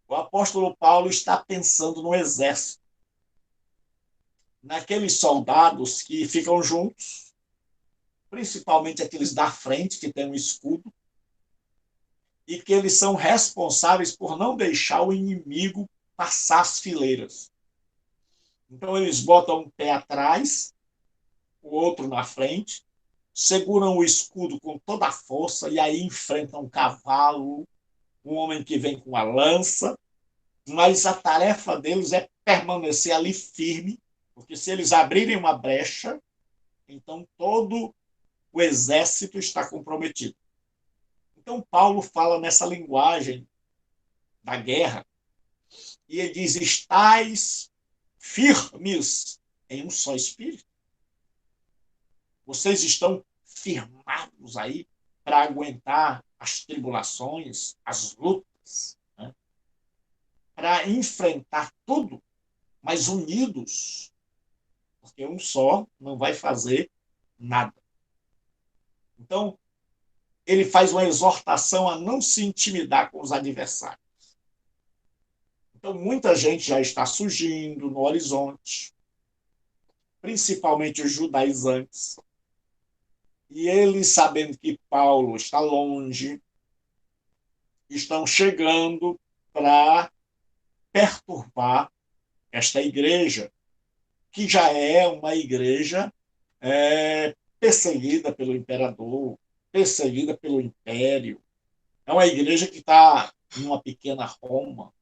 o apóstolo Paulo está pensando no exército, naqueles soldados que ficam juntos, principalmente aqueles da frente, que têm um escudo, e que eles são responsáveis por não deixar o inimigo passar as fileiras. Então, eles botam um pé atrás, o outro na frente, seguram o escudo com toda a força e aí enfrentam um cavalo, um homem que vem com a lança, mas a tarefa deles é permanecer ali firme, porque se eles abrirem uma brecha, então todo o exército está comprometido. Então, Paulo fala nessa linguagem da guerra, E ele diz: estais firmes em um só espírito. Vocês estão firmados aí para aguentar as tribulações, as lutas, né? Para enfrentar tudo, mas unidos, porque um só não vai fazer nada. Então, ele faz uma exortação a não se intimidar com os adversários. Então, muita gente já está surgindo no horizonte, principalmente os judaizantes, e eles, sabendo que Paulo está longe, estão chegando para perturbar esta igreja, que já é uma igreja perseguida pelo imperador, perseguida pelo império. É uma igreja que está numa pequena Roma.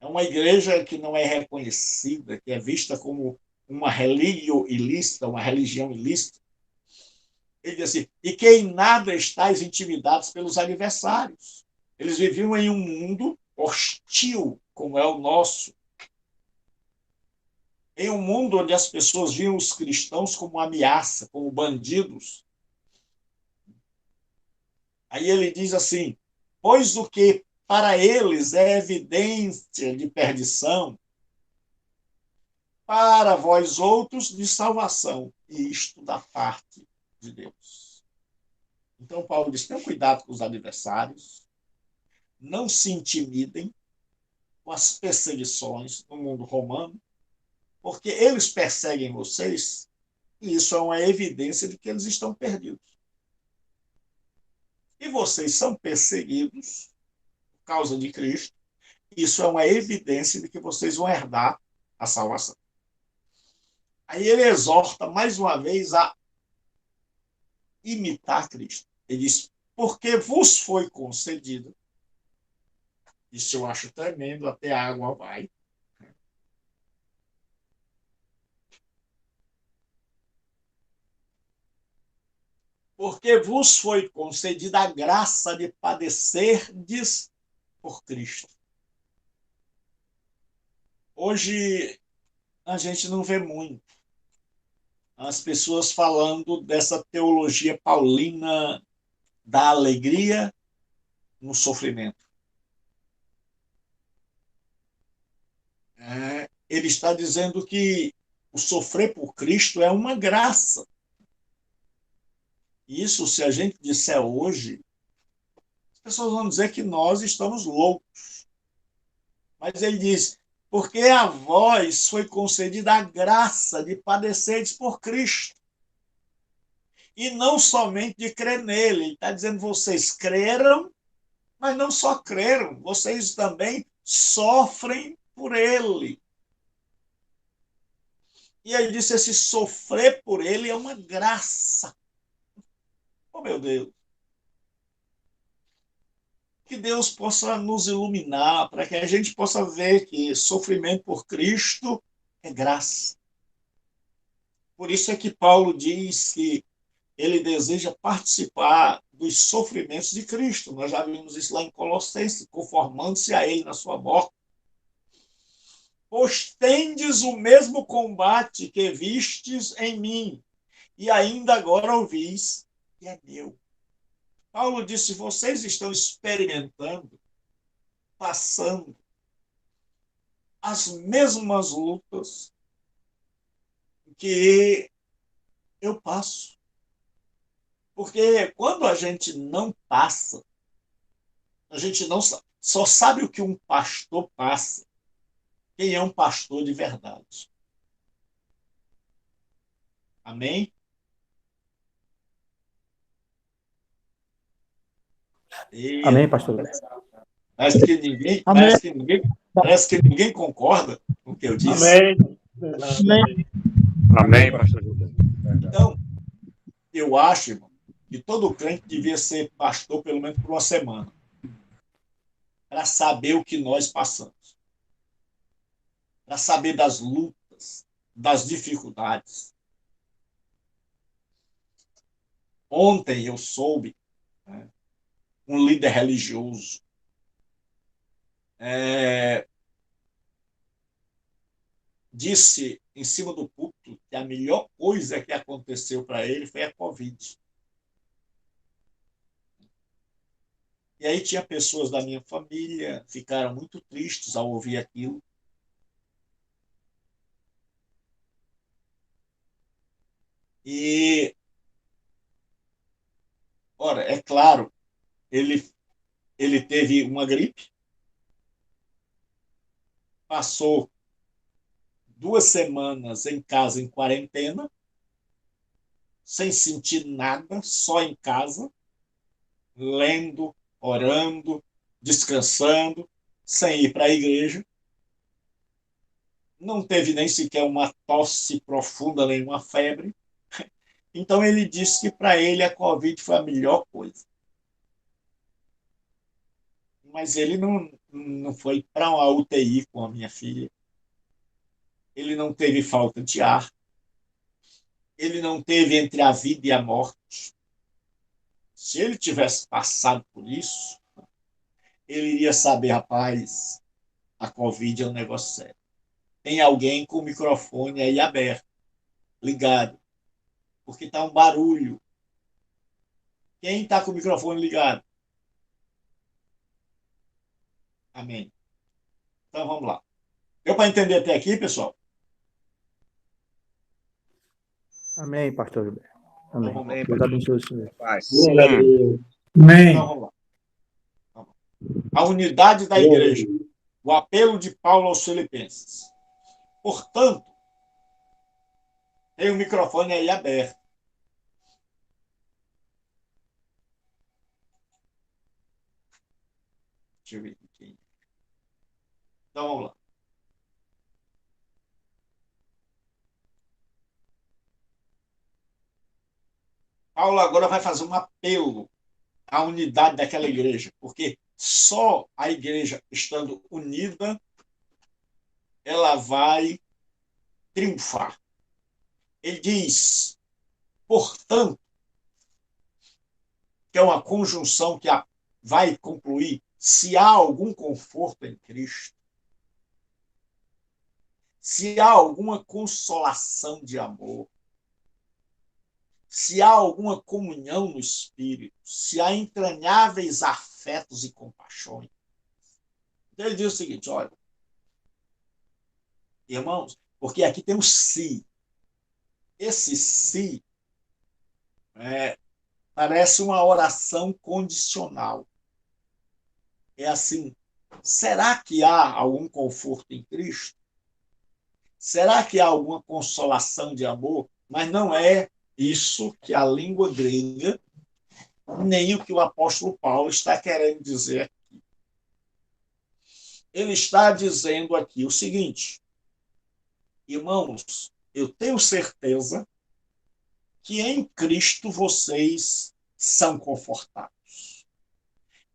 É uma igreja que não é reconhecida, que é vista como uma religio ilícita, uma religião ilícita. Ele diz assim: e que em nada estáis intimidados pelos adversários. Eles viviam em um mundo hostil, como é o nosso. Em um mundo onde as pessoas viam os cristãos como ameaça, como bandidos. Aí ele diz assim: pois o que para eles é evidência de perdição, para vós outros de salvação, e isto da parte de Deus. Então Paulo diz: tenham cuidado com os adversários, não se intimidem com as perseguições no mundo romano, porque eles perseguem vocês, e isso é uma evidência de que eles estão perdidos. E vocês são perseguidos por causa de Cristo, isso é uma evidência de que vocês vão herdar a salvação. Aí ele exorta mais uma vez a imitar Cristo. Ele diz: porque vos foi concedido, isso eu acho tremendo, até a água vai, porque vos foi concedida a graça de padecerdes por Cristo. Hoje a gente não vê muito as pessoas falando dessa teologia paulina da alegria no sofrimento. Ele está dizendo que o sofrer por Cristo é uma graça. Isso, se a gente disser hoje, as pessoas vão dizer que nós estamos loucos. Mas ele diz: porque a vós foi concedida a graça de padecerdes por Cristo. E não somente de crer nele. Ele está dizendo: vocês creram, mas não só creram, vocês também sofrem por ele. E ele disse: esse sofrer por ele é uma graça. Oh, meu Deus. Que Deus possa nos iluminar para que a gente possa ver que sofrimento por Cristo é graça. Por isso é que Paulo diz que ele deseja participar dos sofrimentos de Cristo. Nós já vimos isso lá em Colossenses, conformando-se a ele na sua morte. Pois tendes o mesmo combate que vistes em mim, e ainda agora ouvis que é meu. Paulo disse: vocês estão experimentando, passando as mesmas lutas que eu passo. Porque quando a gente não passa, a gente não só sabe o que um pastor passa, quem é um pastor de verdade. Amém? E Amém, pastor. parece que ninguém, Amém. parece que ninguém concorda com o que eu disse. Amém. Amém. Amém, pastor Gilberto. Então, eu acho, irmão, que todo crente devia ser pastor pelo menos por uma semana, para saber o que nós passamos, para saber das lutas, das dificuldades. Ontem eu soube, um líder religioso disse em cima do púlpito que a melhor coisa que aconteceu para ele foi a Covid. E aí tinha pessoas da minha família que ficaram muito tristes ao ouvir aquilo. E, ora, é claro, ele teve uma gripe, passou 2 semanas em casa em quarentena, sem sentir nada, só em casa, lendo, orando, descansando, sem ir para a igreja. Não teve nem sequer uma tosse profunda, nem uma febre. Então ele disse que para ele a Covid foi a melhor coisa. Mas ele não foi para uma UTI com a minha filha. Ele não teve falta de ar. Ele não teve entre a vida e a morte. Se ele tivesse passado por isso, ele iria saber, rapaz, a Covid é um negócio sério. Tem alguém com o microfone aí aberto, ligado, porque está um barulho. Quem está com o microfone ligado? Amém. Então vamos lá. Deu para entender até aqui, pessoal? Amém, pastor Gilberto. Amém. Então, vamos lá. Deus abençoe o senhor. Paz. Glória a Deus. Então vamos lá. A unidade da igreja. O apelo de Paulo aos Filipenses. Portanto, tem o microfone aí aberto. Deixa eu ver aqui. Então vamos lá. Paulo agora vai fazer um apelo à unidade daquela igreja, porque só a igreja estando unida ela vai triunfar. Ele diz, portanto, que é uma conjunção que vai concluir se há algum conforto em Cristo, se há alguma consolação de amor, se há alguma comunhão no Espírito, se há entranháveis afetos e compaixões. Então ele diz o seguinte, olha, irmãos, porque aqui tem o se. Esse se parece uma oração condicional. É assim, será que há algum conforto em Cristo? Será que há alguma consolação de amor? Mas não é isso que a língua grega, nem o que o apóstolo Paulo está querendo dizer aqui. Ele está dizendo aqui o seguinte, irmãos, eu tenho certeza que em Cristo vocês são confortados.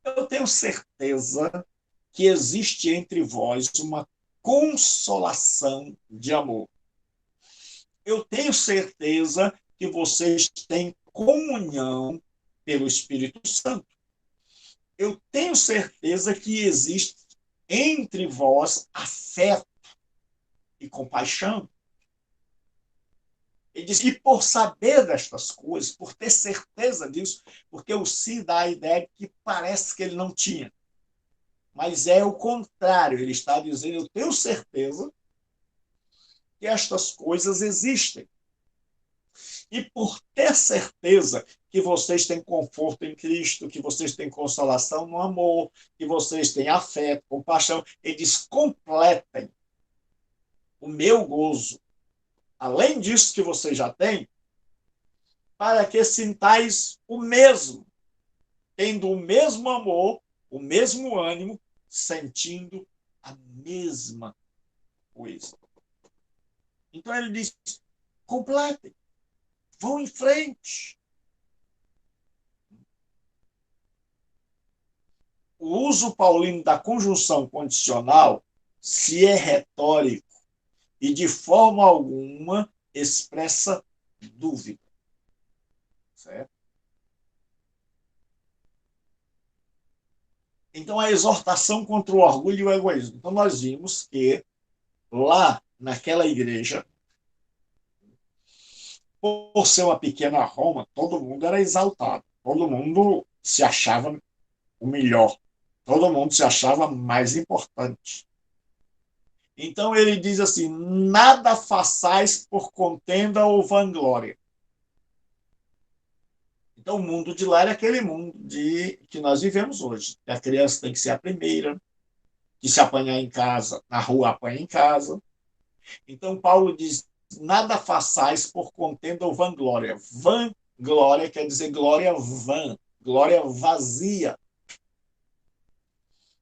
Eu tenho certeza que existe entre vós uma consolação de amor. Eu tenho certeza que vocês têm comunhão pelo Espírito Santo. Eu tenho certeza que existe entre vós afeto e compaixão. Ele diz, e por saber destas coisas, por ter certeza disso, porque o se dá a ideia que parece que ele não tinha. Mas é o contrário, ele está dizendo, eu tenho certeza que estas coisas existem. E por ter certeza que vocês têm conforto em Cristo, que vocês têm consolação no amor, que vocês têm afeto, compaixão, ele diz, completem o meu gozo. Além disso que vocês já têm, para que sintais o mesmo, tendo o mesmo amor, o mesmo ânimo, sentindo a mesma coisa. Então ele diz, completem, vão em frente. O uso paulino da conjunção condicional, se é retórico e de forma alguma expressa dúvida. Certo? Então, a exortação contra o orgulho e o egoísmo. Então, nós vimos que lá naquela igreja, por ser uma pequena Roma, todo mundo era exaltado, todo mundo se achava o melhor, todo mundo se achava mais importante. Então ele diz assim: nada façais por contenda ou vanglória. Então o mundo de lá era aquele mundo que nós vivemos hoje. A criança tem que ser a primeira, que se apanhar em casa, na rua apanha em casa. Então Paulo diz: nada façais por contenda ou vanglória. Vanglória quer dizer glória vã, glória vazia.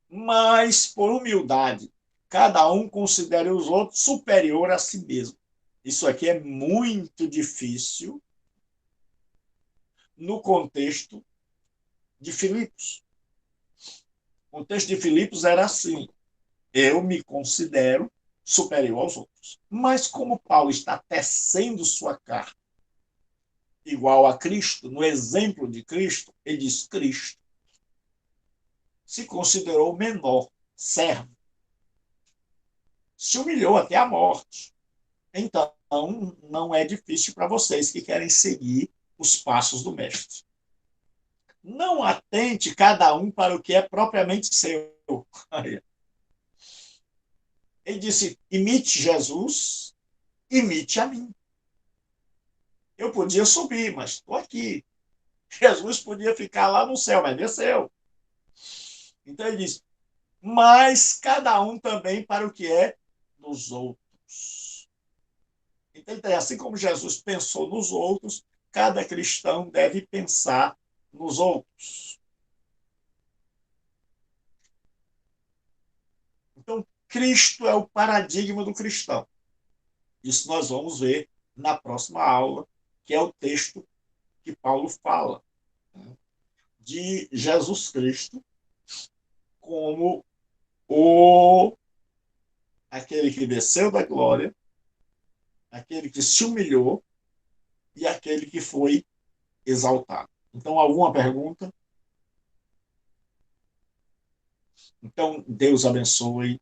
Mas por humildade, cada um considere os outros superior a si mesmo. Isso aqui é muito difícil no contexto de Filipos. O contexto de Filipos era assim: eu me considero superior aos outros. Mas como Paulo está tecendo sua carta igual a Cristo, no exemplo de Cristo, ele diz: Cristo se considerou menor, servo, se humilhou até a morte. Então, não é difícil para vocês que querem seguir os passos do Mestre. Não atente cada um para o que é propriamente seu. Ele disse: imite Jesus, imite a mim. Eu podia subir, mas estou aqui. Jesus podia ficar lá no céu, mas desceu. Então ele diz: mas cada um também para o que é dos outros. Então, assim como Jesus pensou nos outros, cada cristão deve pensar nos outros. Então, Cristo é o paradigma do cristão. Isso nós vamos ver na próxima aula, que é o texto que Paulo fala, né, de Jesus Cristo como aquele que desceu da glória, aquele que se humilhou e aquele que foi exaltado. Então, alguma pergunta? Então, Deus abençoe.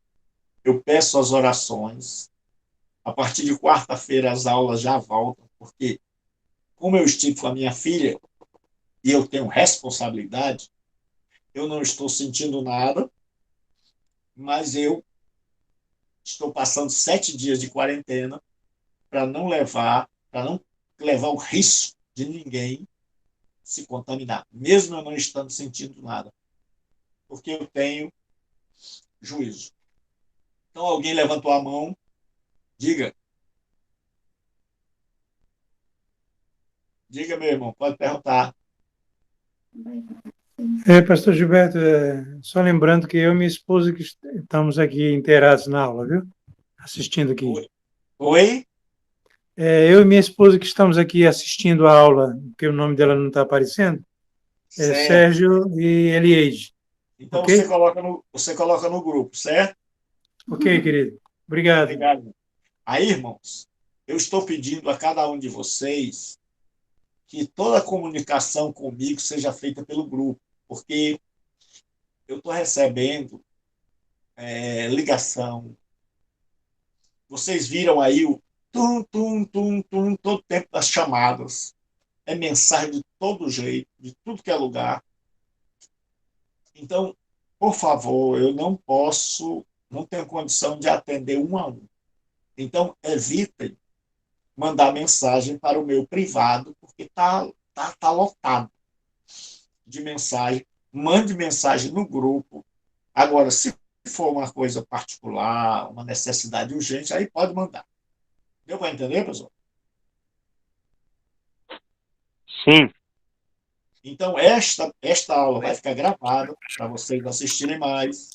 Eu peço as orações. A partir de quarta-feira as aulas já voltam, porque como eu estive com a minha filha e eu tenho responsabilidade, eu não estou sentindo nada, mas eu estou passando 7 dias de quarentena para não levar o risco de ninguém se contaminar, mesmo eu não estando sentindo nada, porque eu tenho juízo. Então, alguém levantou a mão, diga. Diga, meu irmão, pode perguntar. Pastor Gilberto, só lembrando que eu e minha esposa que estamos aqui inteirados na aula, viu? Assistindo aqui. Oi? Eu e minha esposa que estamos aqui assistindo a aula, porque o nome dela não está aparecendo, Sérgio e Elieide. Então, okay? você coloca no grupo, certo? Ok, querido. Obrigado. Obrigado. Aí, irmãos, eu estou pedindo a cada um de vocês que toda a comunicação comigo seja feita pelo grupo, porque eu estou recebendo ligação. Vocês viram aí o tum, todo tempo das chamadas. É mensagem de todo jeito, de tudo que é lugar. Então, por favor, eu não tenho condição de atender um a um. Então, evitem mandar mensagem para o meu privado, porque tá lotado de mensagem. Mande mensagem no grupo. Agora, se for uma coisa particular, uma necessidade urgente, aí pode mandar. Deu para entender, pessoal? Sim. Então, esta aula vai ficar gravada para vocês assistirem mais.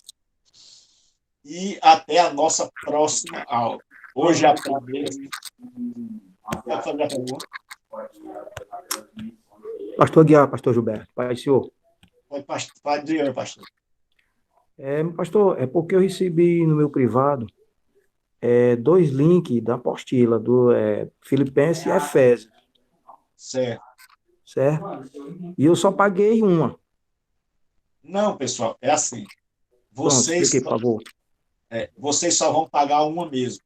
E até a nossa próxima aula. Hoje é a primeira. Pode fazer a pergunta? Pastor Guiar, pastor Gilberto, Pai do Senhor. Pode dizer, pastor. Pastor, é porque eu recebi no meu privado 2 links da apostila, do Filipenses e Efésios. Certo. E eu só paguei uma. Não, pessoal, é assim. Pronto, expliquei, por favor. Vocês só vão pagar uma mesmo.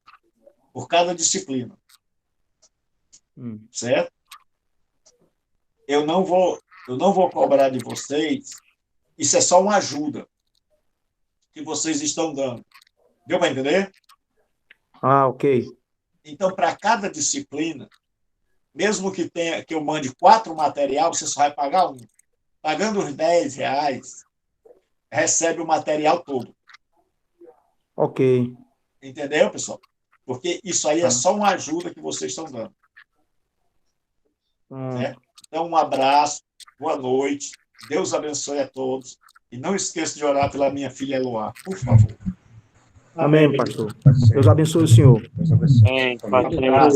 por cada disciplina, certo? Eu não vou cobrar de vocês, isso é só uma ajuda que vocês estão dando. Deu para entender? Ah, ok. Então, para cada disciplina, mesmo que eu mande 4 material, você só vai pagar um. Pagando os R$10, recebe o material todo. Ok. Entendeu, pessoal? Porque isso aí é só uma ajuda que vocês estão dando. Certo? Então, um abraço, boa noite, Deus abençoe a todos. E não esqueça de orar pela minha filha Eloá, por favor. Amém, pastor. Deus abençoe o senhor. Deus abençoe. Amém. Amém. Paz,